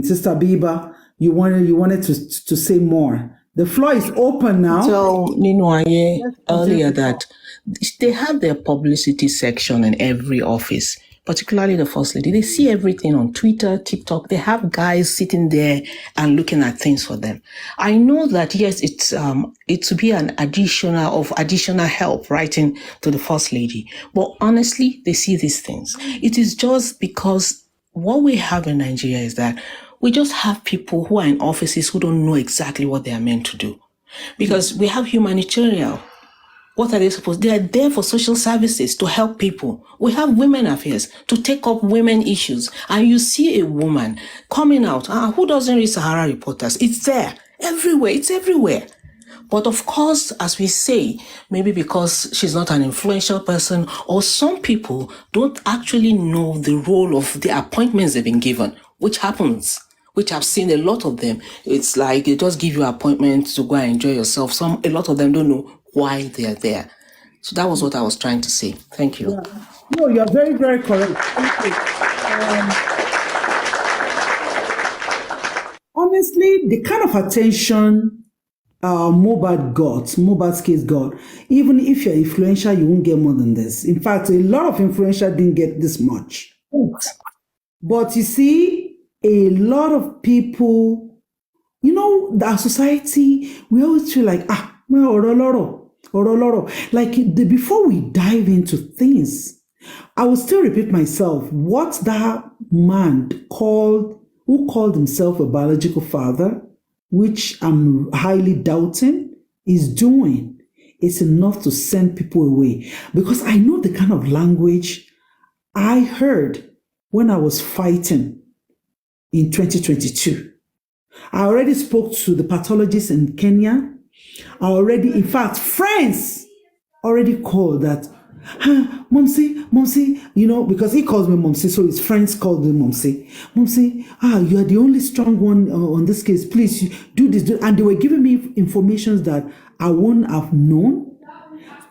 Sister Biba, you wanted to say more. The floor is open now. So Ninoye earlier that they have their publicity section in every office, particularly the First Lady. They see everything on Twitter, TikTok. They have guys sitting there and looking at things for them. I know that, yes, it's to be an additional help writing to the First Lady. But honestly, they see these things. It is just because what we have in Nigeria is that we just have people who are in offices who don't know exactly what they are meant to do. Because we have humanitarian. What are they supposed to do? They are there for social services to help people. We have women affairs to take up women issues. And you see a woman coming out. Who doesn't read Sahara Reporters? It's there. Everywhere. It's everywhere. But of course, as we say, maybe because she's not an influential person, or some people don't actually know the role of the appointments they've been given, which happens, which I've seen a lot of them. It's like they just give you appointments to go and enjoy yourself. A lot of them don't know why they are there. So that was what I was trying to say. Thank you. Yeah. No, you're very, very correct. Thank you. Honestly, the kind of attention Mohbad's case got, even if you're influential, you won't get more than this. In fact, a lot of influential didn't get this much. But you see, a lot of people, our society, we always feel like, like before we dive into things, I will still repeat myself. What that man who called himself a biological father, which I'm highly doubting, is doing, is enough to send people away. Because I know the kind of language I heard when I was fighting in 2022. I already spoke to the pathologists in Kenya. In fact, friends already called that, Momsi, because he calls me Momsi, so his friends called me Momsi. Momsi, you are the only strong one on this case. Please do this. And they were giving me information that I wouldn't have known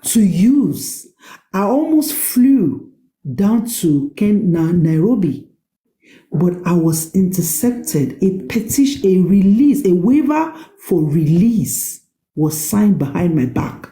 to use. I almost flew down to Nairobi, but I was intercepted. A waiver for release was signed behind my back.